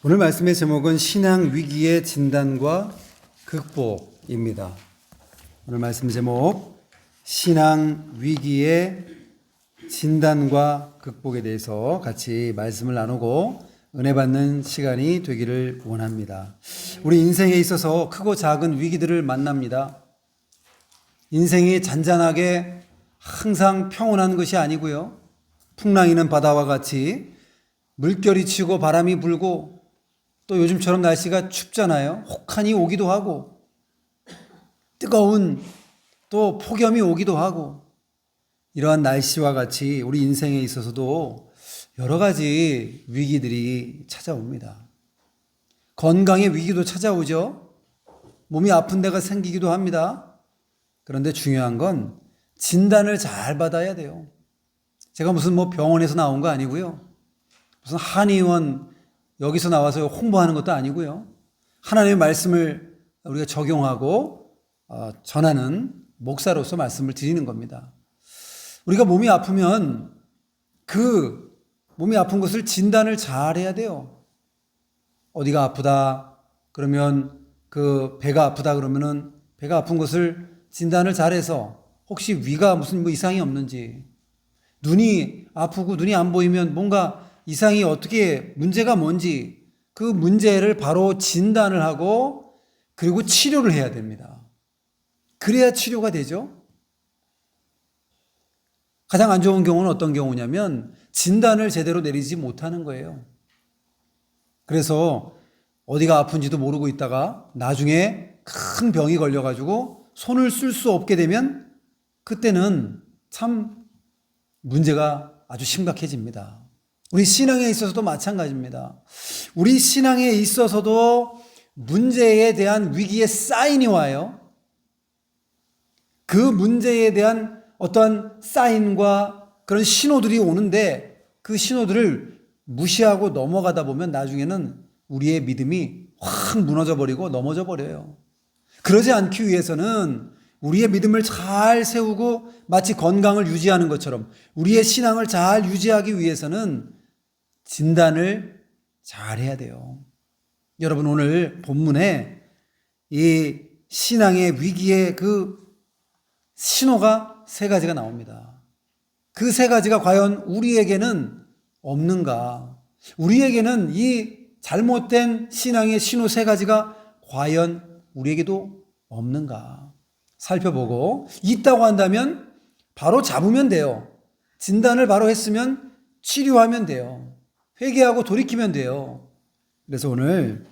오늘 말씀의 제목은 신앙 위기의 진단과 극복입니다. 오늘 말씀 제목 신앙 위기의 진단과 극복에 대해서 같이 말씀을 나누고 은혜 받는 시간이 되기를 원합니다. 우리 인생에 있어서 크고 작은 위기들을 만납니다. 인생이 잔잔하게 항상 평온한 것이 아니고요. 풍랑이는 바다와 같이 물결이 치고 바람이 불고 또 요즘처럼 날씨가 춥잖아요. 혹한이 오기도 하고 뜨거운 또 폭염이 오기도 하고 이러한 날씨와 같이 우리 인생에 있어서도 여러 가지 위기들이 찾아옵니다. 건강의 위기도 찾아오죠. 몸이 아픈 데가 생기기도 합니다. 그런데 중요한 건 진단을 잘 받아야 돼요. 제가 무슨 병원에서 나온 거 아니고요. 무슨 한의원 여기서 나와서 홍보하는 것도 아니고요. 하나님의 말씀을 우리가 적용하고 전하는 목사로서 말씀을 드리는 겁니다. 우리가 몸이 아프면 그 몸이 아픈 것을 진단을 잘 해야 돼요. 어디가 아프다 그러면 그 배가 아프다 그러면은 배가 아픈 것을 진단을 잘해서 혹시 위가 무슨 이상이 없는지, 눈이 아프고 눈이 안 보이면 뭔가 이상이 어떻게 문제가 뭔지 그 문제를 바로 진단을 하고 그리고 치료를 해야 됩니다. 그래야 치료가 되죠. 가장 안 좋은 경우는 어떤 경우냐면 진단을 제대로 내리지 못하는 거예요. 그래서 어디가 아픈지도 모르고 있다가 나중에 큰 병이 걸려가지고 손을 쓸 수 없게 되면 그때는 참 문제가 아주 심각해집니다. 우리 신앙에 있어서도 마찬가지입니다. 우리 신앙에 있어서도 문제에 대한 위기의 사인이 와요. 그 문제에 대한 어떠한 사인과 그런 신호들이 오는데 그 신호들을 무시하고 넘어가다 보면 나중에는 우리의 믿음이 확 무너져 버리고 넘어져 버려요. 그러지 않기 위해서는 우리의 믿음을 잘 세우고 마치 건강을 유지하는 것처럼 우리의 신앙을 잘 유지하기 위해서는 진단을 잘 해야 돼요. 여러분 오늘 본문에 이 신앙의 위기의 그 신호가 세 가지가 나옵니다. 그 세 가지가 과연 우리에게는 없는가? 우리에게는 이 잘못된 신앙의 신호 세 가지가 과연 우리에게도 없는가? 살펴보고 있다고 한다면 바로 잡으면 돼요. 진단을 바로 했으면 치료하면 돼요. 회개하고 돌이키면 돼요. 그래서 오늘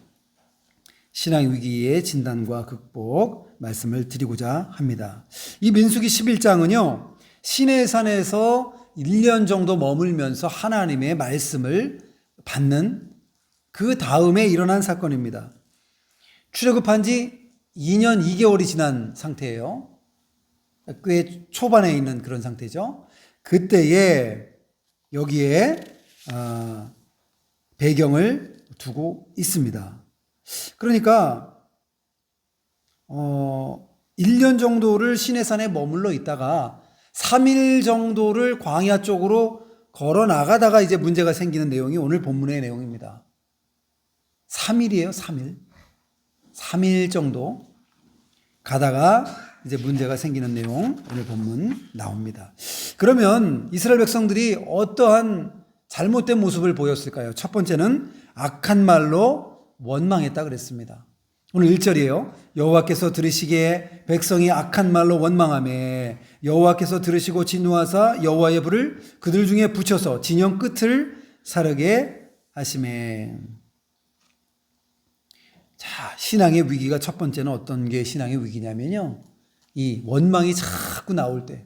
신앙 위기의 진단과 극복 말씀을 드리고자 합니다. 이 민수기 11장은요. 시내산에서 1년 정도 머물면서 하나님의 말씀을 받는 그 다음에 일어난 사건입니다. 출애굽한 지 2년 2개월이 지난 상태예요. 꽤 초반에 있는 그런 상태죠. 그때에 여기에 배경을 두고 있습니다. 그러니까 1년 정도를 시내산에 머물러 있다가 3일 정도를 광야 쪽으로 걸어 나가다가 이제 문제가 생기는 내용이 오늘 본문의 내용입니다. 3일이에요, 3일. 3일 정도 가다가 이제 문제가 생기는 내용 오늘 본문 나옵니다. 그러면 이스라엘 백성들이 어떠한 잘못된 모습을 보였을까요? 첫 번째는 악한 말로 원망했다 그랬습니다. 오늘 1절이에요. 여호와께서 들으시기에 백성이 악한 말로 원망하매 여호와께서 들으시고 진노하사 여호와의 불을 그들 중에 붙여서 진영 끝을 사르게 하시매. 자, 신앙의 위기가 첫 번째는 어떤 게 신앙의 위기냐면요. 이 원망이 자꾸 나올 때,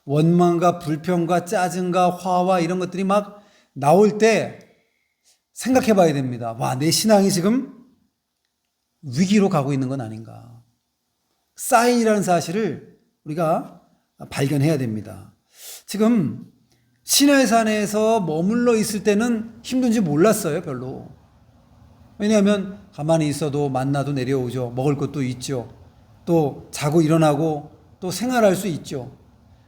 원망과 불평과 짜증과 화와 이런 것들이 막 나올 때 생각해 봐야 됩니다. 와, 내 신앙이 지금 위기로 가고 있는 건 아닌가. 사인이라는 사실을 우리가 발견해야 됩니다. 지금 시내산에서 머물러 있을 때는 힘든지 몰랐어요, 별로. 왜냐하면 가만히 있어도 만나도 내려오죠. 먹을 것도 있죠. 또 자고 일어나고 또 생활할 수 있죠.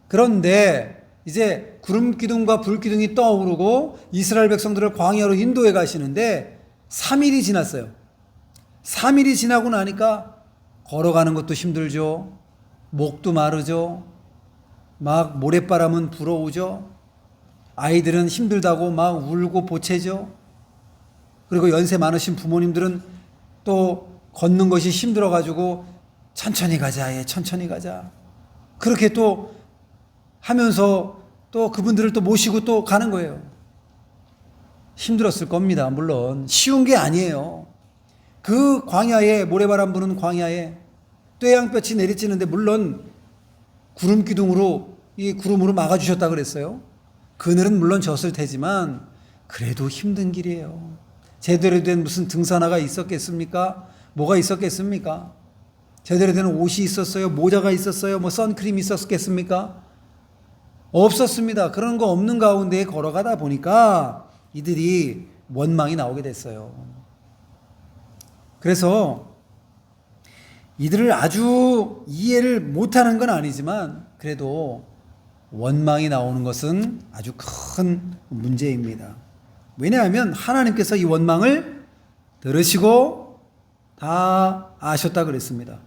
그런데 이제 구름 기둥과 불 기둥이 떠오르고 이스라엘 백성들을 광야로 인도해 가시는데 3일이 지났어요. 3일이 지나고 나니까 걸어가는 것도 힘들죠. 목도 마르죠. 막 모래바람은 불어오죠. 아이들은 힘들다고 막 울고 보채죠. 그리고 연세 많으신 부모님들은 또 걷는 것이 힘들어가지고 천천히 가자, 예, 천천히 가자. 그렇게 또 하면서 또 그분들을 또 모시고 또 가는 거예요. 힘들었을 겁니다. 물론 쉬운 게 아니에요. 그 광야에, 모래바람 부는 광야에 뙤양볕이 내리쬐는데 물론 구름 기둥으로, 이 구름으로 막아주셨다 그랬어요. 그늘은 물론 졌을 테지만 그래도 힘든 길이에요. 제대로 된 무슨 등산화가 있었겠습니까? 뭐가 있었겠습니까? 제대로 된 옷이 있었어요? 모자가 있었어요? 뭐 선크림이 있었겠습니까? 없었습니다. 그런 거 없는 가운데 걸어가다 보니까 이들이 원망이 나오게 됐어요. 그래서 이들을 아주 이해를 못하는 건 아니지만 그래도 원망이 나오는 것은 아주 큰 문제입니다. 왜냐하면 하나님께서 이 원망을 들으시고 다 아셨다 그랬습니다.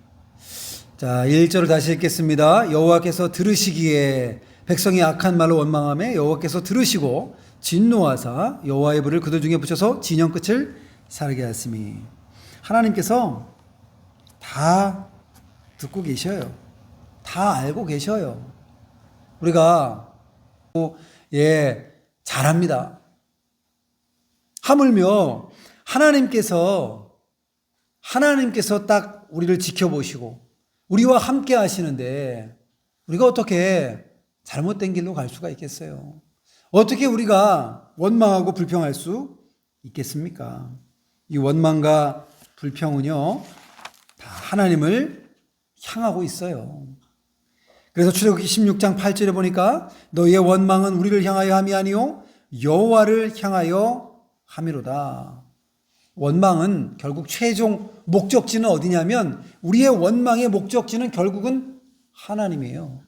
자, 1절을 다시 읽겠습니다. 여호와께서 들으시기에 백성이 악한 말로 원망하며 여호와께서 들으시고 진노하사 여호와의 불을 그들 중에 붙여서 진영 끝을 사르게 하심이. 하나님께서 다 듣고 계셔요. 다 알고 계셔요. 우리가 잘합니다. 하물며 하나님께서 딱 우리를 지켜보시고 우리와 함께 하시는데 우리가 어떻게 잘못된 길로 갈 수가 있겠어요? 어떻게 우리가 원망하고 불평할 수 있겠습니까? 이 원망과 불평은요, 다 하나님을 향하고 있어요. 그래서 출애굽기 16장 8절에 보니까 너희의 원망은 우리를 향하여 함이 아니요 여호와를 향하여 함이로다. 원망은 결국 최종 목적지는 어디냐면 우리의 원망의 목적지는 결국은 하나님이에요.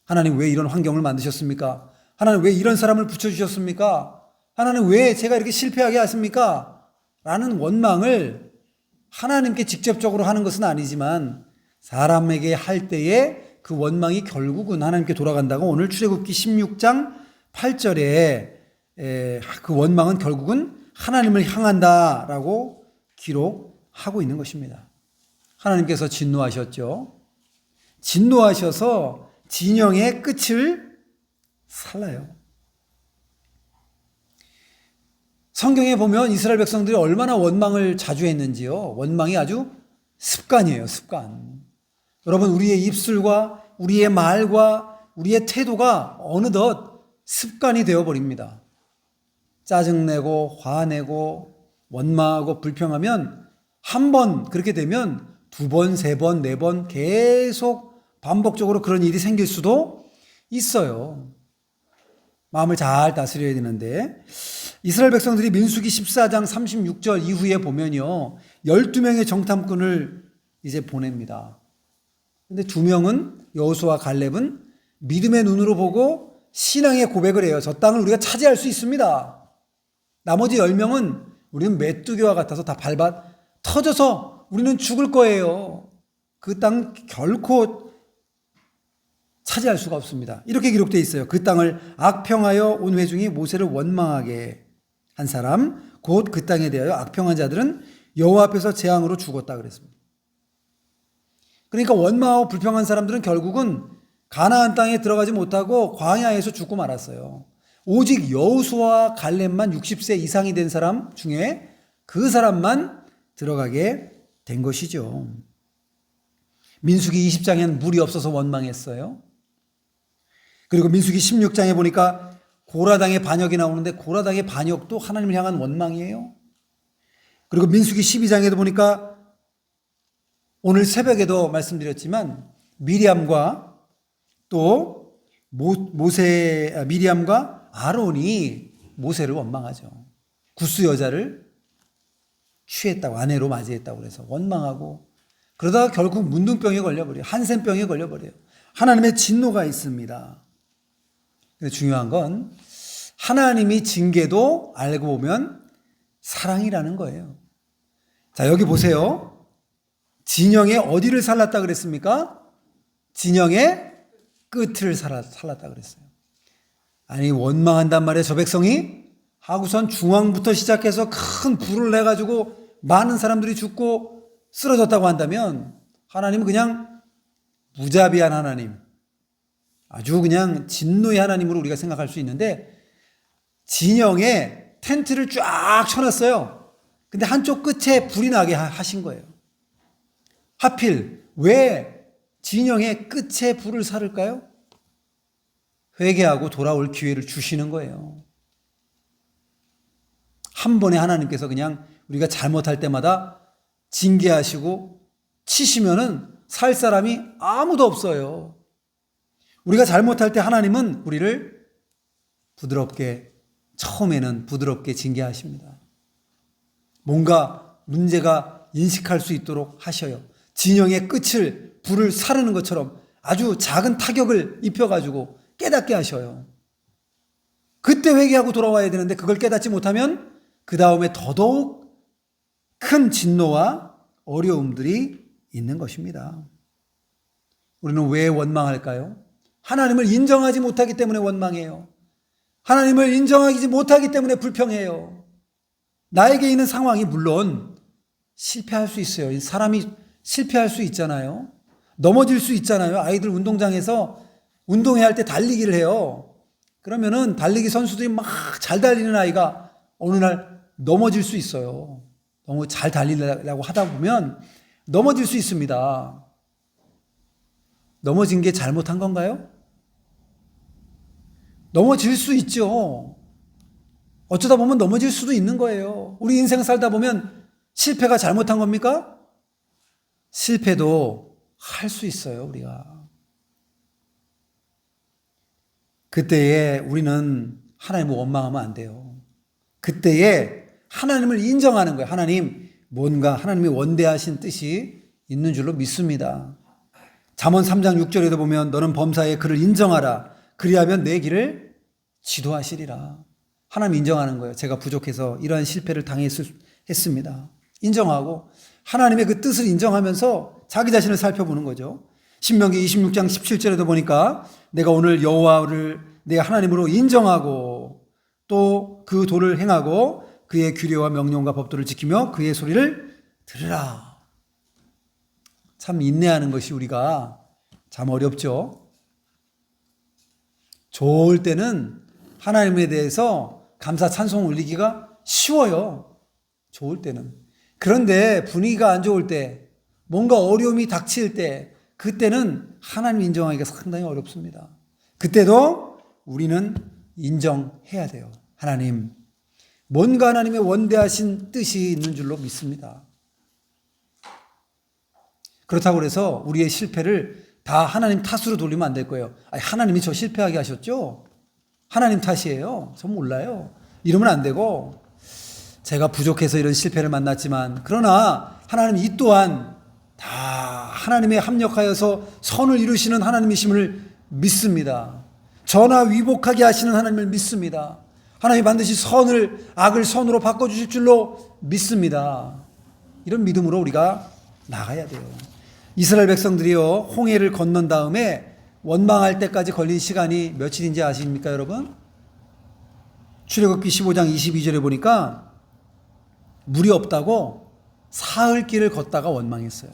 하나님 왜 이런 환경을 만드셨습니까? 하나님 왜 이런 사람을 붙여주셨습니까? 하나님 왜 제가 이렇게 실패하게 하십니까? 라는 원망을 하나님께 직접적으로 하는 것은 아니지만 사람에게 할 때에 그 원망이 결국은 하나님께 돌아간다고 오늘 출애굽기 16장 8절에 그 원망은 결국은 하나님을 향한다라고 기록하고 있는 것입니다. 하나님께서 진노하셨죠. 진노하셔서 진영의 끝을 살라요. 성경에 보면 이스라엘 백성들이 얼마나 원망을 자주 했는지요. 원망이 아주 습관이에요, 습관. 여러분, 우리의 입술과 우리의 말과 우리의 태도가 어느덧 습관이 되어버립니다. 짜증내고 화내고 원망하고 불평하면 한 번 그렇게 되면 두 번, 세 번, 네 번 계속 반복적으로 그런 일이 생길 수도 있어요. 마음을 잘 다스려야 되는데 이스라엘 백성들이 민수기 14장 36절 이후에 보면요 12명의 정탐꾼을 이제 보냅니다. 근데 2명은 여호수아와 갈렙은 믿음의 눈으로 보고 신앙의 고백을 해요. 저 땅을 우리가 차지할 수 있습니다. 나머지 10명은 우리는 메뚜기와 같아서 다 밟아 터져서 우리는 죽을 거예요. 그 땅 결코 차지할 수가 없습니다. 이렇게 기록되어 있어요. 그 땅을 악평하여 온 회중이 모세를 원망하게 한 사람 곧 그 땅에 대하여 악평한 자들은 여호와 앞에서 재앙으로 죽었다 그랬습니다. 그러니까 원망하고 불평한 사람들은 결국은 가나안 땅에 들어가지 못하고 광야에서 죽고 말았어요. 오직 여호수아와 갈렙만 60세 이상이 된 사람 중에 그 사람만 들어가게 된 것이죠. 민수기 20장에는 물이 없어서 원망했어요. 그리고 민수기 16장에 보니까 고라당의 반역이 나오는데 고라당의 반역도 하나님을 향한 원망이에요. 그리고 민수기 12장에도 보니까 오늘 새벽에도 말씀드렸지만 미리암과 또 미리암과 아론이 모세를 원망하죠. 구스 여자를 취했다고 아내로 맞이했다고 그래서 원망하고 그러다가 결국 문둥병에 걸려버려요. 한센병에 걸려버려요. 하나님의 진노가 있습니다. 근데 중요한 건 하나님이 징계도 알고 보면 사랑이라는 거예요. 자, 여기 보세요. 진영의 어디를 살랐다 그랬습니까? 진영의 끝을 살랐다 그랬어요. 아니, 원망한단 말이에요, 저 백성이? 하고선 중앙부터 시작해서 큰 불을 내가지고 많은 사람들이 죽고 쓰러졌다고 한다면 하나님은 그냥 무자비한 하나님, 아주 그냥 진노의 하나님으로 우리가 생각할 수 있는데, 진영에 텐트를 쫙 쳐놨어요. 근데 한쪽 끝에 불이 나게 하신 거예요. 하필 왜 진영의 끝에 불을 살을까요? 회개하고 돌아올 기회를 주시는 거예요. 한 번에 하나님께서 그냥 우리가 잘못할 때마다 징계하시고 치시면은 살 사람이 아무도 없어요. 우리가 잘못할 때 하나님은 우리를 처음에는 부드럽게 징계하십니다. 뭔가 문제가 인식할 수 있도록 하셔요. 진영의 끝을 불을 사르는 것처럼 아주 작은 타격을 입혀가지고 깨닫게 하셔요. 그때 회개하고 돌아와야 되는데 그걸 깨닫지 못하면 그 다음에 더더욱 큰 진노와 어려움들이 있는 것입니다. 우리는 왜 원망할까요? 하나님을 인정하지 못하기 때문에 원망해요. 하나님을 인정하지 못하기 때문에 불평해요. 나에게 있는 상황이 물론 실패할 수 있어요. 사람이 실패할 수 있잖아요. 넘어질 수 있잖아요. 아이들 운동장에서 운동회 할 때 달리기를 해요. 그러면은 달리기 선수들이 막 잘 달리는 아이가 어느 날 넘어질 수 있어요. 너무 잘 달리려고 하다 보면 넘어질 수 있습니다. 넘어진 게 잘못한 건가요? 넘어질 수 있죠. 어쩌다 보면 넘어질 수도 있는 거예요. 우리 인생 살다 보면 실패가 잘못한 겁니까? 실패도 할 수 있어요, 우리가. 그때에 우리는 하나님을 원망하면 안 돼요. 그때에 하나님을 인정하는 거예요. 하나님, 뭔가 하나님의 원대하신 뜻이 있는 줄로 믿습니다. 잠언 3장 6절에도 보면 너는 범사에 그를 인정하라. 그리하면 내 길을 지도하시리라. 하나님 인정하는 거예요. 제가 부족해서 이러한 실패를 당했습니다. 인정하고 하나님의 그 뜻을 인정하면서 자기 자신을 살펴보는 거죠. 신명기 26장 17절에도 보니까 내가 오늘 여호와를 내 하나님으로 인정하고 또 그 도를 행하고 그의 규례와 명령과 법도를 지키며 그의 소리를 들으라. 참 인내하는 것이 우리가 참 어렵죠. 좋을 때는 하나님에 대해서 감사 찬송 올리기가 쉬워요. 좋을 때는. 그런데 분위기가 안 좋을 때, 뭔가 어려움이 닥칠 때, 그때는 하나님 인정하기가 상당히 어렵습니다. 그때도 우리는 인정해야 돼요. 하나님, 뭔가 하나님의 원대하신 뜻이 있는 줄로 믿습니다. 그렇다고 해서 우리의 실패를 다 하나님 탓으로 돌리면 안 될 거예요. 아니, 하나님이 저 실패하게 하셨죠? 하나님 탓이에요. 전 몰라요. 이러면 안 되고, 제가 부족해서 이런 실패를 만났지만, 그러나 하나님 이 또한 다 하나님에 합력하여서 선을 이루시는 하나님이심을 믿습니다. 전하 위복하게 하시는 하나님을 믿습니다. 하나님이 반드시 악을 선으로 바꿔주실 줄로 믿습니다. 이런 믿음으로 우리가 나가야 돼요. 이스라엘 백성들이요, 홍해를 건넌 다음에 원망할 때까지 걸린 시간이 며칠인지 아십니까, 여러분? 출애굽기 15장 22절에 보니까 물이 없다고 사흘길을 걷다가 원망했어요.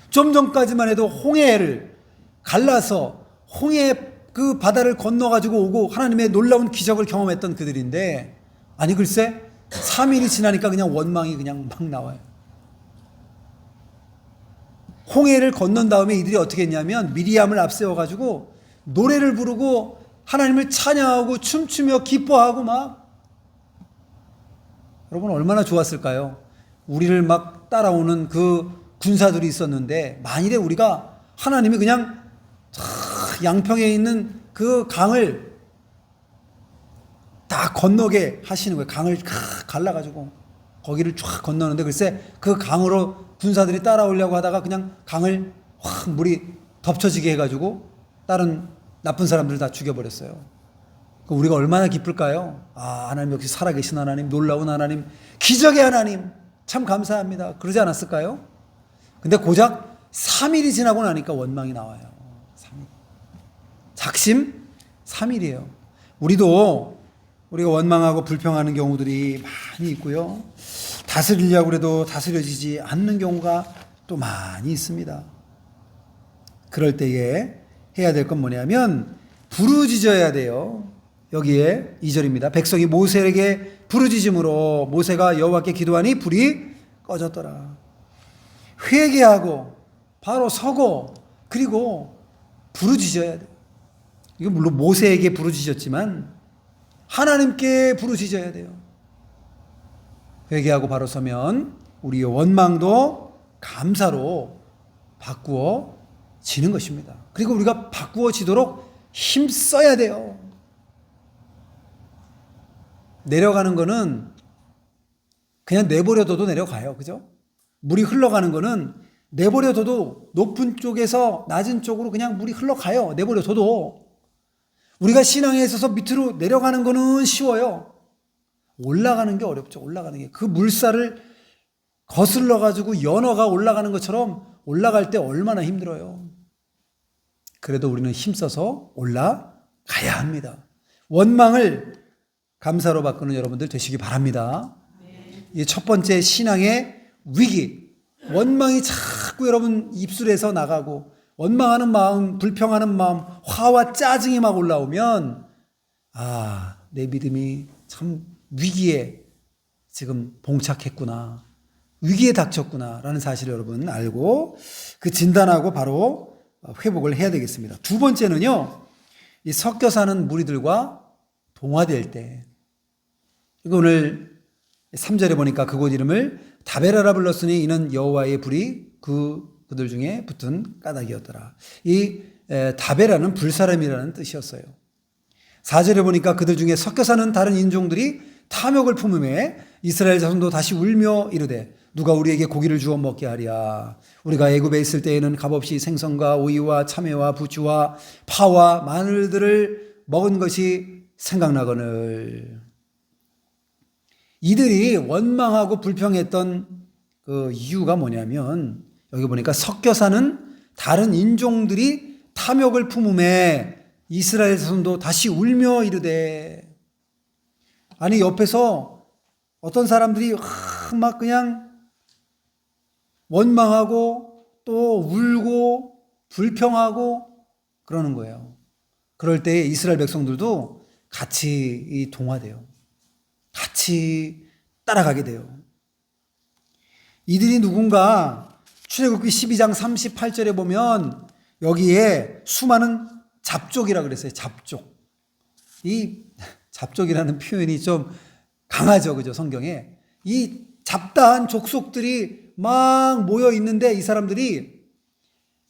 좀 전까지만 해도 홍해를 갈라서 홍해 그 바다를 건너가지고 오고 하나님의 놀라운 기적을 경험했던 그들인데, 아니 글쎄 3일이 지나니까 그냥 원망이 그냥 막 나와요. 홍해를 건넌 다음에 이들이 어떻게 했냐면 미리암을 앞세워가지고 노래를 부르고 하나님을 찬양하고 춤추며 기뻐하고 막, 여러분 얼마나 좋았을까요? 우리를 막 따라오는 그 군사들이 있었는데, 만일에 우리가 하나님이 그냥 양평에 있는 그 강을 다 건너게 하시는 거예요. 강을 갈라가지고 거기를 쫙 건너는데, 글쎄 그 강으로 군사들이 따라오려고 하다가 그냥 강을 확 물이 덮쳐지게 해가지고 다른 나쁜 사람들을 다 죽여버렸어요. 우리가 얼마나 기쁠까요? 하나님 역시 살아계신 하나님, 놀라운 하나님, 기적의 하나님, 참 감사합니다. 그러지 않았을까요? 근데 고작 3일이 지나고 나니까 원망이 나와요. 3일. 작심 3일이에요. 우리가 원망하고 불평하는 경우들이 많이 있고요. 다스리려고 해도 다스려지지 않는 경우가 또 많이 있습니다. 그럴 때에 해야 될 건 뭐냐면 부르짖어야 돼요. 여기에 2절입니다. 백성이 모세에게 부르짖음으로 모세가 여호와께 기도하니 불이 꺼졌더라. 회개하고 바로 서고 그리고 부르짖어야 돼요. 이거 물론 모세에게 부르짖었지만 하나님께 부르짖어야 돼요. 회개하고 바로 서면 우리의 원망도 감사로 바꾸어지는 것입니다. 그리고 우리가 바꾸어지도록 힘써야 돼요. 내려가는 거는 그냥 내버려둬도 내려가요. 그죠? 물이 흘러가는 거는 내버려둬도 높은 쪽에서 낮은 쪽으로 그냥 물이 흘러가요. 내버려둬도. 우리가 신앙에 있어서 밑으로 내려가는 거는 쉬워요. 올라가는 게 어렵죠. 올라가는 게. 그 물살을 거슬러 가지고 연어가 올라가는 것처럼 올라갈 때 얼마나 힘들어요. 그래도 우리는 힘써서 올라가야 합니다. 원망을 감사로 바꾸는 여러분들 되시기 바랍니다. 이 첫 번째 신앙의 위기. 원망이 자꾸 여러분 입술에서 나가고 원망하는 마음, 불평하는 마음, 화와 짜증이 막 올라오면 내 믿음이 참 위기에 지금 봉착했구나. 위기에 닥쳤구나 라는 사실을 여러분 알고 그 진단하고 바로 회복을 해야 되겠습니다. 두 번째는요. 이 섞여 사는 무리들과 동화될 때 이거 오늘 3절에 보니까 그곳 이름을 다베라라 불렀으니 이는 여호와의 불이 그들 중에 붙은 까닭이었더라. 이 다베라는 불사람이라는 뜻이었어요. 4절에 보니까 그들 중에 섞여 사는 다른 인종들이 탐욕을 품음에 이스라엘 자손도 다시 울며 이르되 누가 우리에게 고기를 주어 먹게 하랴. 우리가 애굽에 있을 때에는 값없이 생선과 오이와 참외와 부추와 파와 마늘들을 먹은 것이 생각나거늘. 이들이 원망하고 불평했던 그 이유가 뭐냐면 여기 보니까 섞여 사는 다른 인종들이 탐욕을 품음에 이스라엘 자손도 다시 울며 이르되. 아니 옆에서 어떤 사람들이 막 그냥 원망하고 또 울고 불평하고 그러는 거예요. 그럴 때 이스라엘 백성들도 같이 동화돼요. 같이 따라가게 돼요. 이들이 누군가 출애굽기 12장 38절에 보면 여기에 수많은 잡족이라 그랬어요. 잡족. 이 잡족이라는 표현이 좀 강하죠. 그죠? 성경에. 이 잡다한 족속들이 막 모여 있는데 이 사람들이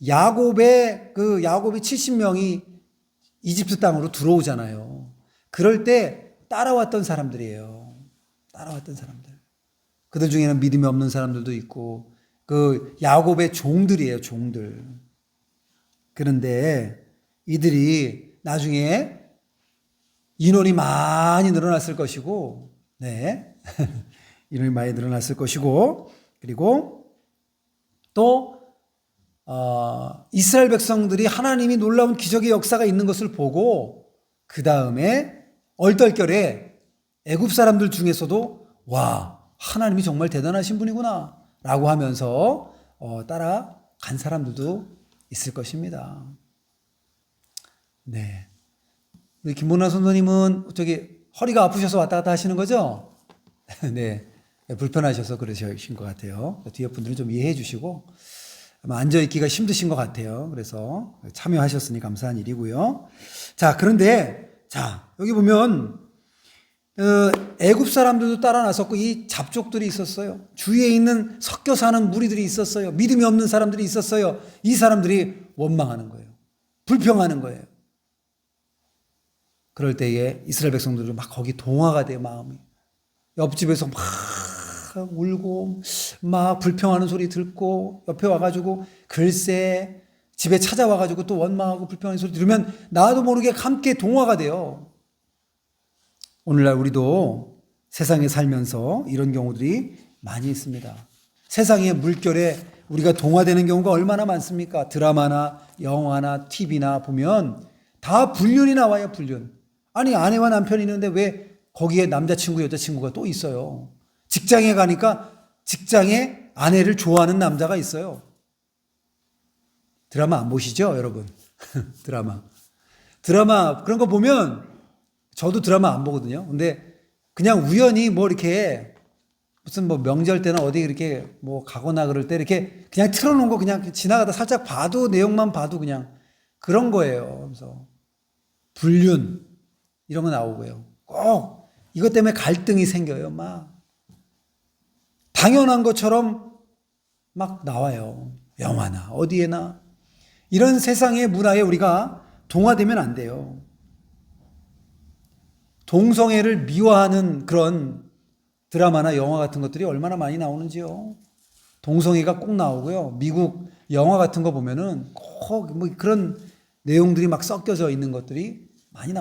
야곱이 70명이 이집트 땅으로 들어오잖아요. 그럴 때 따라왔던 사람들이에요. 따라왔던 사람들. 그들 중에는 믿음이 없는 사람들도 있고 그 야곱의 종들이에요. 종들. 그런데 이들이 나중에 인원이 많이 늘어났을 것이고 인원이 많이 늘어났을 것이고 그리고 또 이스라엘 백성들이 하나님이 놀라운 기적의 역사가 있는 것을 보고 그 다음에 얼떨결에 애굽 사람들 중에서도 와 하나님이 정말 대단하신 분이구나 라고 하면서 따라간 사람들도 있을 것입니다. 네, 우리 김문화 선생님은 허리가 아프셔서 왔다 갔다 하시는 거죠? 네, 불편하셔서 그러신 것 같아요. 뒤에 분들은 좀 이해해 주시고 아마 앉아있기가 힘드신 것 같아요. 그래서 참여하셨으니 감사한 일이고요. 자, 그런데 여기 보면 애굽 사람들도 따라 나섰고 이 잡족들이 있었어요. 주위에 있는 섞여 사는 무리들이 있었어요. 믿음이 없는 사람들이 있었어요. 이 사람들이 원망하는 거예요. 불평하는 거예요. 그럴 때에 이스라엘 백성들도 막 거기 동화가 돼요. 마음이. 옆집에서 막 울고 막 불평하는 소리 듣고 옆에 와가지고 글쎄 집에 찾아와가지고 또 원망하고 불평하는 소리 들으면 나도 모르게 함께 동화가 돼요. 오늘날 우리도 세상에 살면서 이런 경우들이 많이 있습니다. 세상의 물결에 우리가 동화되는 경우가 얼마나 많습니까? 드라마나 영화나 TV나 보면 다 불륜이 나와요, 불륜. 아니, 아내와 남편이 있는데 왜 거기에 남자친구, 여자친구가 또 있어요? 직장에 가니까 직장에 아내를 좋아하는 남자가 있어요. 드라마 안 보시죠, 여러분? 드라마 그런 거 보면 저도 드라마 안 보거든요. 근데 그냥 우연히 뭐 이렇게 무슨 뭐 명절 때나 어디 이렇게 뭐 가거나 그럴 때 이렇게 그냥 틀어놓은 거 그냥 지나가다 살짝 봐도 내용만 봐도 그냥 그런 거예요. 그래서 불륜 이런 거 나오고요. 꼭 이것 때문에 갈등이 생겨요. 막 당연한 것처럼 막 나와요. 영화나 어디에나. 이런 세상의 문화에 우리가 동화되면 안 돼요. 동성애를 미화하는 그런 드라마나 영화 같은 것들이 얼마나 많이 나오는지요. 동성애가 꼭 나오고요. 미국 영화 같은 거 보면은 꼭 뭐 그런 내용들이 막 섞여져 있는 것들이 많이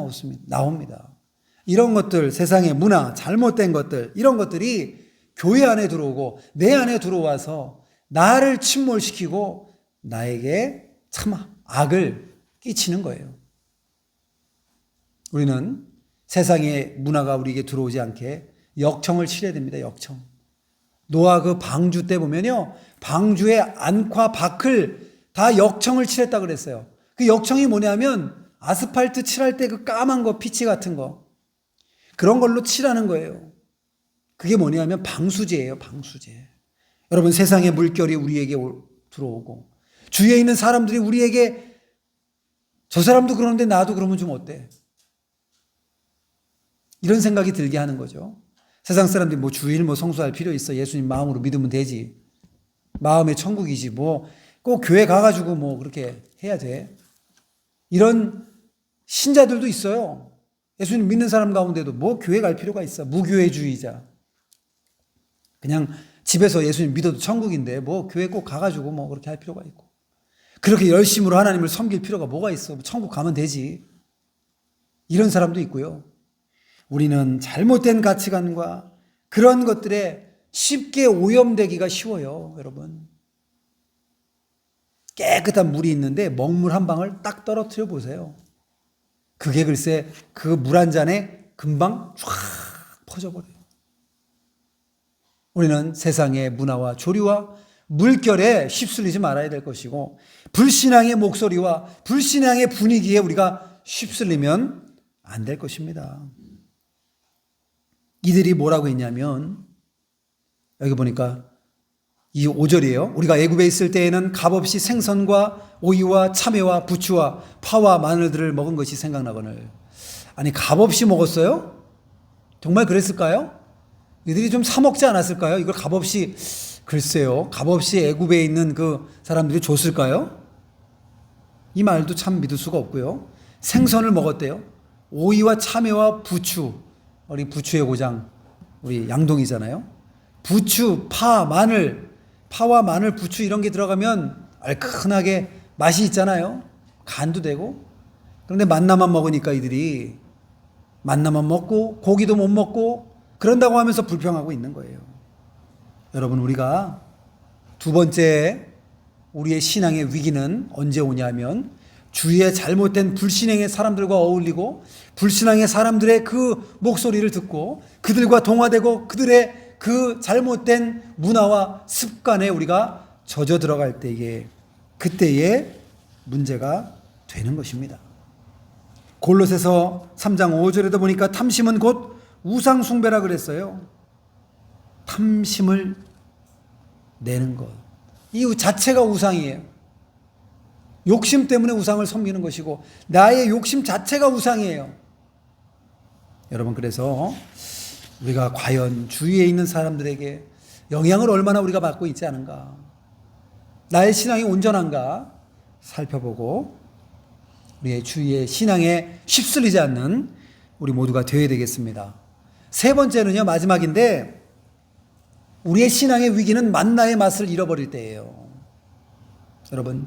나옵니다. 이런 것들, 세상의 문화, 잘못된 것들, 이런 것들이 교회 안에 들어오고 내 안에 들어와서 나를 침몰시키고 나에게 참 악을 끼치는 거예요. 우리는 세상의 문화가 우리에게 들어오지 않게 역청을 치러야 됩니다. 역청. 노아 그 방주 때 보면요, 방주의 안과 밖을 다 역청을 칠했다 그랬어요. 그 역청이 뭐냐면 아스팔트 칠할 때 그 까만 거, 피치 같은 거, 그런 걸로 칠하는 거예요. 그게 뭐냐면 방수제예요. 방수제. 여러분, 세상의 물결이 우리에게 들어오고 주위에 있는 사람들이 우리에게 저 사람도 그러는데 나도 그러면 좀 어때? 이런 생각이 들게 하는 거죠. 세상 사람들이 뭐 주일 뭐 성수할 필요 있어. 예수님 마음으로 믿으면 되지. 마음의 천국이지. 뭐 꼭 교회 가가지고 뭐 그렇게 해야 돼. 이런 신자들도 있어요. 예수님 믿는 사람 가운데도 뭐 교회 갈 필요가 있어. 무교회주의자. 그냥 집에서 예수님 믿어도 천국인데 뭐 교회 꼭 가가지고 뭐 그렇게 할 필요가 있고. 그렇게 열심으로 하나님을 섬길 필요가 뭐가 있어. 천국 가면 되지. 이런 사람도 있고요. 우리는 잘못된 가치관과 그런 것들에 쉽게 오염되기가 쉬워요, 여러분. 깨끗한 물이 있는데 먹물 한 방울 딱 떨어뜨려 보세요. 그게 글쎄 그 물 한 잔에 금방 쫙 퍼져버려요. 우리는 세상의 문화와 조리와 물결에 휩쓸리지 말아야 될 것이고, 불신앙의 목소리와 불신앙의 분위기에 우리가 휩쓸리면 안 될 것입니다. 이들이 뭐라고 했냐면, 여기 보니까 이 5절이에요. 우리가 애굽에 있을 때에는 값없이 생선과 오이와 참외와 부추와 파와 마늘들을 먹은 것이 생각나거늘. 아니, 값없이 먹었어요? 정말 그랬을까요? 이들이 좀 사 먹지 않았을까요? 이걸 값없이, 글쎄요, 값없이 애굽에 있는 그 사람들이 줬을까요? 이 말도 참 믿을 수가 없고요. 생선을 먹었대요. 오이와 참외와 부추, 우리 부추의 고장, 우리 양동이잖아요. 부추, 파, 마늘, 파와 마늘, 부추 이런 게 들어가면 얼큰하게 맛이 있잖아요. 간도 되고. 그런데 만나만 먹으니까 이들이 만나만 먹고 고기도 못 먹고 그런다고 하면서 불평하고 있는 거예요. 여러분, 우리가 두 번째 우리의 신앙의 위기는 언제 오냐면, 주위의 잘못된 불신앙의 사람들과 어울리고 불신앙의 사람들의 그 목소리를 듣고 그들과 동화되고 그들의 그 잘못된 문화와 습관에 우리가 젖어 들어갈 때에, 그때에 문제가 되는 것입니다. 골로새서 3장 5절에도 보니까 탐심은 곧 우상 숭배라 그랬어요. 탐심을 내는 것, 이 자체가 우상이에요. 욕심 때문에 우상을 섬기는 것이고 나의 욕심 자체가 우상이에요. 여러분, 그래서 우리가 과연 주위에 있는 사람들에게 영향을 얼마나 우리가 받고 있지 않은가, 나의 신앙이 온전한가 살펴보고 우리의 주위의 신앙에 휩쓸리지 않는 우리 모두가 되어야 되겠습니다. 세 번째는요, 마지막인데, 우리의 신앙의 위기는 만나의 맛을 잃어버릴 때예요. 여러분,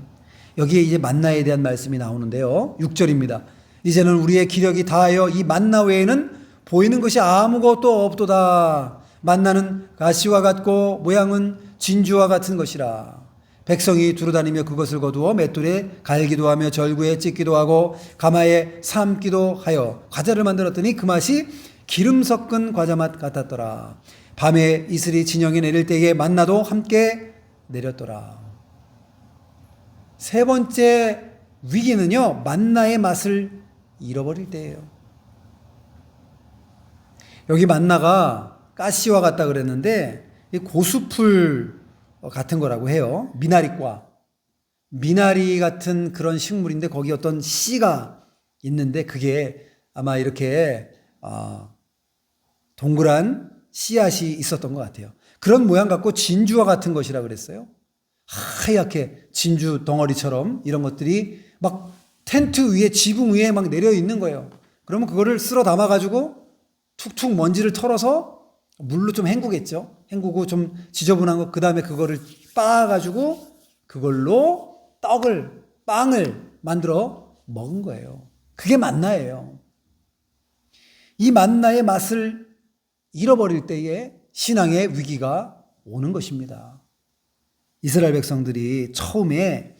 여기에 이제 만나에 대한 말씀이 나오는데요. 6절입니다. 이제는 우리의 기력이 다하여 이 만나 외에는 보이는 것이 아무것도 없도다. 만나는 가시와 같고 모양은 진주와 같은 것이라. 백성이 두루다니며 그것을 거두어 맷돌에 갈기도 하며 절구에 찢기도 하고 가마에 삶기도 하여 과자를 만들었더니 그 맛이 기름 섞은 과자 맛 같았더라. 밤에 이슬이 진영에 내릴 때에 만나도 함께 내렸더라. 세 번째 위기는요, 만나의 맛을 잃어버릴 때예요. 여기 만나가 가시와 같다 그랬는데 고수풀 같은 거라고 해요. 미나리과. 미나리 같은 그런 식물인데 거기 어떤 씨가 있는데 그게 아마 이렇게 동그란 씨앗이 있었던 것 같아요. 그런 모양 갖고 진주와 같은 것이라 그랬어요. 하얗게 진주 덩어리처럼 이런 것들이 막 텐트 위에 지붕 위에 막 내려 있는 거예요. 그러면 그거를 쓸어 담아 가지고 툭툭 먼지를 털어서 물로 좀 헹구겠죠. 헹구고 좀 지저분한 거, 그 다음에 그거를 빻아가지고 그걸로 빵을 만들어 먹은 거예요. 그게 만나예요. 이 만나의 맛을 잃어버릴 때에 신앙의 위기가 오는 것입니다. 이스라엘 백성들이 처음에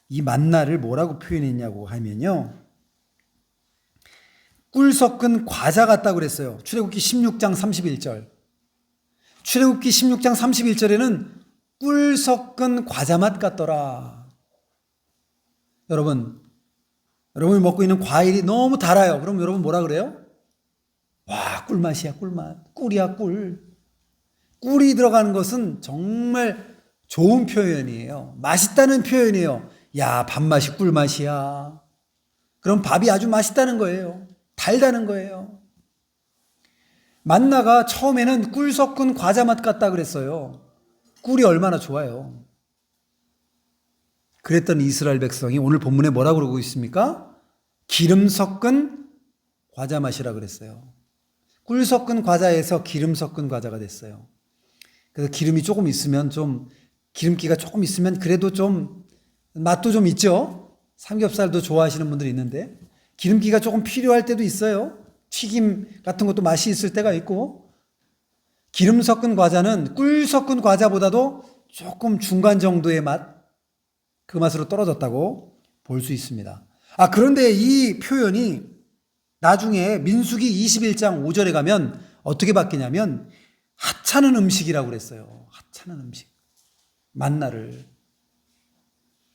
이 만나를 뭐라고 표현했냐고 하면요. 꿀 섞은 과자 같다고 그랬어요. 출애굽기 16장 31절. 출애굽기 16장 31절에는 꿀 섞은 과자 맛 같더라. 여러분이 먹고 있는 과일이 너무 달아요. 그럼 여러분 뭐라 그래요? 와, 꿀맛이야, 꿀맛. 꿀이야, 꿀. 꿀이 들어가는 것은 정말 좋은 표현이에요. 맛있다는 표현이에요. 야, 밥맛이 꿀맛이야. 그럼 밥이 아주 맛있다는 거예요. 달다는 거예요. 만나가 처음에는 꿀 섞은 과자 맛 같다 그랬어요. 꿀이 얼마나 좋아요. 그랬던 이스라엘 백성이 오늘 본문에 뭐라고 그러고 있습니까? 기름 섞은 과자 맛이라 그랬어요. 꿀 섞은 과자에서 기름 섞은 과자가 됐어요. 그래서 기름이 조금 있으면 좀, 기름기가 조금 있으면 그래도 좀 맛도 좀 있죠. 삼겹살도 좋아하시는 분들이 있는데 기름기가 조금 필요할 때도 있어요. 튀김 같은 것도 맛이 있을 때가 있고, 기름 섞은 과자는 꿀 섞은 과자보다도 조금 중간 정도의 맛, 그 맛으로 떨어졌다고 볼 수 있습니다. 그런데 이 표현이 나중에 민수기 21장 5절에 가면 어떻게 바뀌냐면 하찮은 음식이라고 그랬어요. 하찮은 음식. 만나를.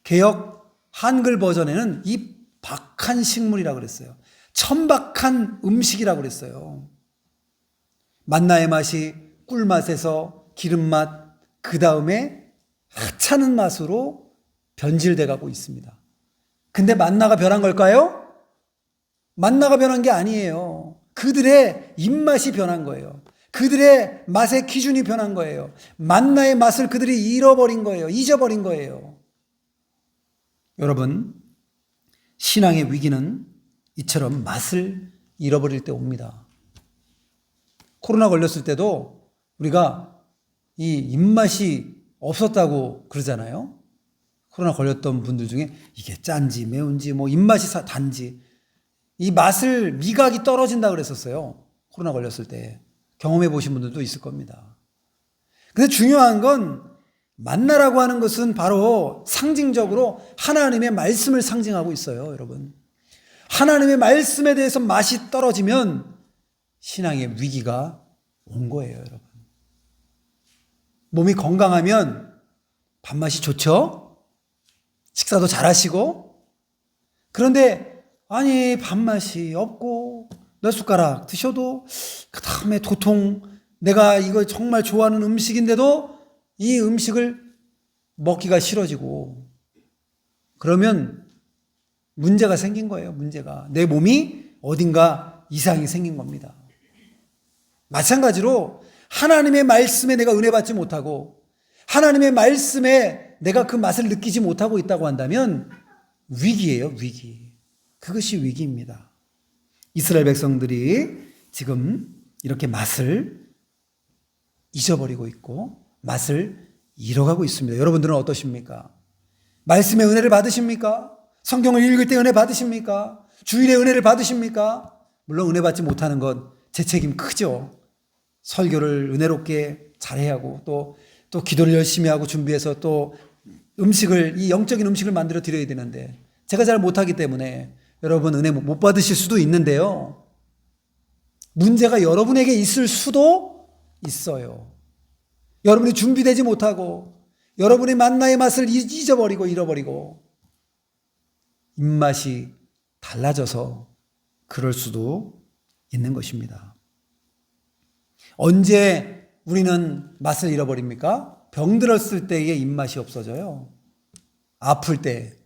개역 한글 버전에는 이 박한 식물이라고 그랬어요. 천박한 음식이라고 그랬어요. 만나의 맛이 꿀맛에서 기름맛, 그 다음에 하찮은 맛으로 변질돼 가고 있습니다. 근데 만나가 변한 걸까요? 만나가 변한 게 아니에요. 그들의 입맛이 변한 거예요. 그들의 맛의 기준이 변한 거예요. 만나의 맛을 그들이 잃어버린 거예요. 잊어버린 거예요. 여러분, 신앙의 위기는 이처럼 맛을 잃어버릴 때 옵니다. 코로나 걸렸을 때도 우리가 이 입맛이 없었다고 그러잖아요. 코로나 걸렸던 분들 중에 이게 짠지 매운지 뭐 입맛이 단지 이 맛을 미각이 떨어진다 그랬었어요. 코로나 걸렸을 때 경험해 보신 분들도 있을 겁니다. 근데 중요한 건 만나라고 하는 것은 바로 상징적으로 하나님의 말씀을 상징하고 있어요, 여러분. 하나님의 말씀에 대해서 맛이 떨어지면 신앙의 위기가 온 거예요, 여러분. 몸이 건강하면 밥맛이 좋죠? 식사도 잘 하시고. 그런데 아니 밥맛이 없고 몇 숟가락 드셔도 그 다음에 도통 내가 이거 정말 좋아하는 음식인데도 이 음식을 먹기가 싫어지고 그러면 문제가 생긴 거예요. 문제가. 내 몸이 어딘가 이상이 생긴 겁니다. 마찬가지로 하나님의 말씀에 내가 은혜 받지 못하고 하나님의 말씀에 내가 그 맛을 느끼지 못하고 있다고 한다면 위기예요. 위기. 그것이 위기입니다. 이스라엘 백성들이 지금 이렇게 맛을 잊어버리고 있고 맛을 잃어가고 있습니다. 여러분들은 어떠십니까? 말씀의 은혜를 받으십니까? 성경을 읽을 때 은혜 받으십니까? 주일에 은혜를 받으십니까? 물론 은혜 받지 못하는 것 제 책임 크죠. 설교를 은혜롭게 잘해야 하고 또 기도를 열심히 하고 준비해서 또 이 영적인 음식을 만들어 드려야 되는데 제가 잘 못하기 때문에 여러분 은혜 못 받으실 수도 있는데요. 문제가 여러분에게 있을 수도 있어요. 여러분이 준비되지 못하고 여러분의 만나의 맛을 잊어버리고 잃어버리고 입맛이 달라져서 그럴 수도 있는 것입니다. 언제 우리는 맛을 잃어버립니까? 병들었을 때의 입맛이 없어져요. 아플 때.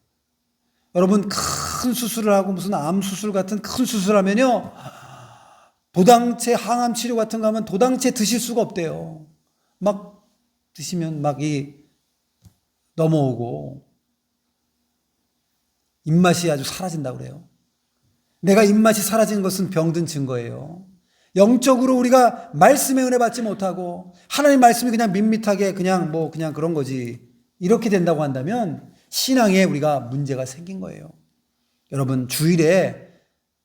여러분 큰 수술을 하고 무슨 암 수술 같은 큰 수술하면요. 도당체 항암 치료 같은 거 하면 도당체 드실 수가 없대요. 막 드시면 막 넘어오고 입맛이 아주 사라진다고 그래요. 내가 입맛이 사라진 것은 병든 증거예요. 영적으로 우리가 말씀의 은혜 받지 못하고 하나님 말씀이 그냥 밋밋하게 그냥 그런 거지 이렇게 된다고 한다면 신앙에 우리가 문제가 생긴 거예요. 여러분 주일에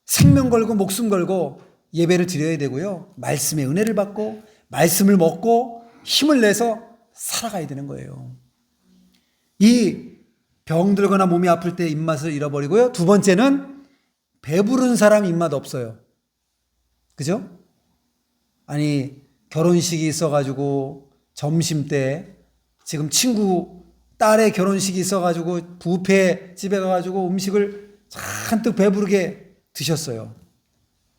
생명 걸고 목숨 걸고 예배를 드려야 되고요. 말씀의 은혜를 받고 말씀을 먹고 힘을 내서 살아가야 되는 거예요. 이 병들거나 몸이 아플 때 입맛을 잃어버리고요. 두 번째는 배부른 사람 입맛 없어요. 그죠? 아니 결혼식이 있어가지고 점심때 지금 친구 딸의 결혼식이 있어가지고 뷔페 집에 가가지고 음식을 잔뜩 배부르게 드셨어요.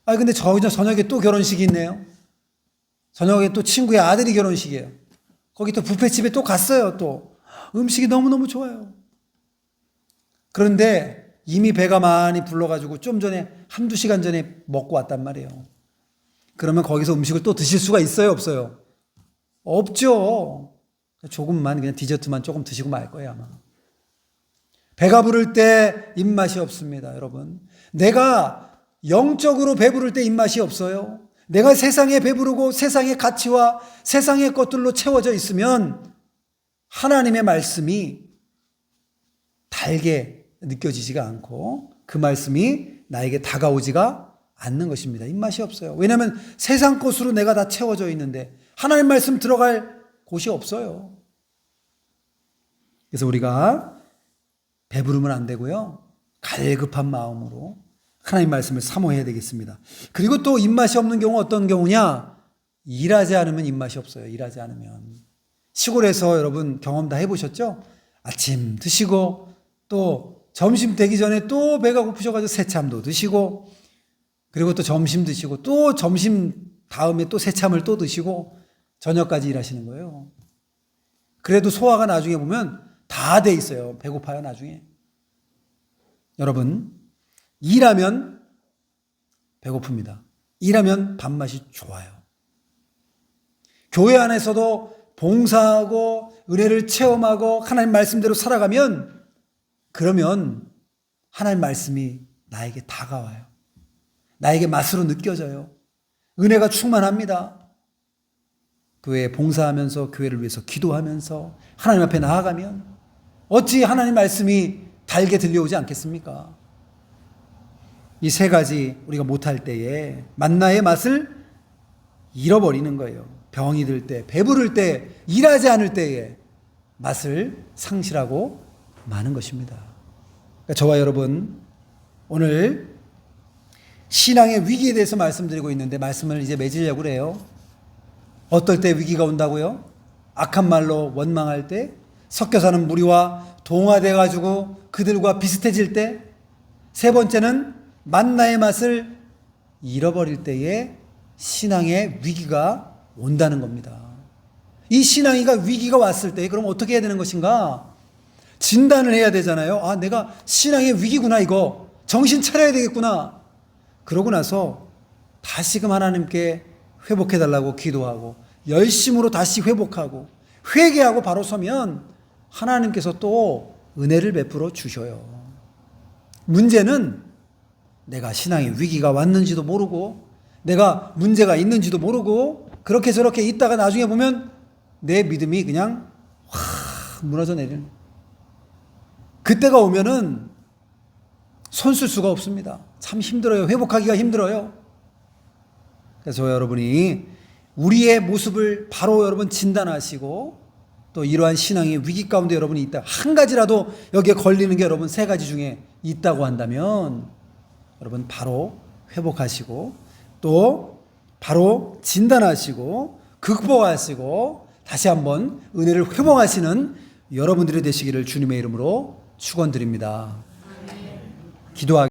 근데 저녁에 또 결혼식이 있네요. 저녁에 또 친구의 아들이 결혼식이에요. 거기 또 뷔페집에 또 갔어요. 또 음식이 너무너무 좋아요. 그런데 이미 배가 많이 불러가지고 좀 전에 한두 시간 전에 먹고 왔단 말이에요. 그러면 거기서 음식을 또 드실 수가 있어요? 없어요? 없죠. 조금만 그냥 디저트만 조금 드시고 말 거예요 아마. 배가 부를 때 입맛이 없습니다. 여러분 내가 영적으로 배부를 때 입맛이 없어요. 내가 세상에 배부르고 세상의 가치와 세상의 것들로 채워져 있으면 하나님의 말씀이 달게 느껴지지가 않고 그 말씀이 나에게 다가오지가 않는 것입니다. 입맛이 없어요. 왜냐하면 세상 것으로 내가 다 채워져 있는데 하나님 말씀 들어갈 곳이 없어요. 그래서 우리가 배부르면 안 되고요. 갈급한 마음으로 하나님 말씀을 사모해야 되겠습니다. 그리고 또 입맛이 없는 경우 어떤 경우냐? 일하지 않으면 입맛이 없어요. 일하지 않으면. 시골에서 여러분 경험 다 해보셨죠? 아침 드시고 또 점심 되기 전에 또 배가 고프셔가지고 새참도 드시고 그리고 또 점심 드시고 또 점심 다음에 또 새참을 또 드시고 저녁까지 일하시는 거예요. 그래도 소화가 나중에 보면 다 돼 있어요. 배고파요 나중에. 여러분 일하면 배고픕니다. 일하면 밥맛이 좋아요. 교회 안에서도 봉사하고 은혜를 체험하고 하나님 말씀대로 살아가면 그러면 하나님 말씀이 나에게 다가와요. 나에게 맛으로 느껴져요. 은혜가 충만합니다. 교회에 봉사하면서 교회를 위해서 기도하면서 하나님 앞에 나아가면 어찌 하나님 말씀이 달게 들려오지 않겠습니까? 이 세 가지 우리가 못할 때에 만나의 맛을 잃어버리는 거예요. 병이 들 때, 배부를 때, 일하지 않을 때에 맛을 상실하고 마는 것입니다. 그러니까 저와 여러분 오늘 신앙의 위기에 대해서 말씀드리고 있는데 말씀을 이제 맺으려고 그래요. 어떨 때 위기가 온다고요? 악한 말로 원망할 때, 섞여 사는 무리와 동화돼 가지고 그들과 비슷해질 때, 세 번째는 만나의 맛을 잃어버릴 때에 신앙의 위기가 온다는 겁니다. 이 신앙이가 위기가 왔을 때 그럼 어떻게 해야 되는 것인가? 진단을 해야 되잖아요. 내가 신앙의 위기구나 이거. 정신 차려야 되겠구나. 그러고 나서 다시금 하나님께 회복해달라고 기도하고 열심으로 다시 회복하고 회개하고 바로 서면 하나님께서 또 은혜를 베풀어 주셔요. 문제는 내가 신앙의 위기가 왔는지도 모르고 내가 문제가 있는지도 모르고 그렇게 저렇게 있다가 나중에 보면 내 믿음이 그냥 확 무너져 내리는 그때가 오면은 손쓸 수가 없습니다. 참 힘들어요. 회복하기가 힘들어요. 그래서 여러분이 우리의 모습을 바로 여러분 진단하시고 또 이러한 신앙의 위기 가운데 여러분이 있다. 한 가지라도 여기에 걸리는 게 여러분 세 가지 중에 있다고 한다면 여러분 바로 회복하시고 또 바로 진단하시고 극복하시고 다시 한번 은혜를 회복하시는 여러분들이 되시기를 주님의 이름으로 축원드립니다. 기도하겠습니다.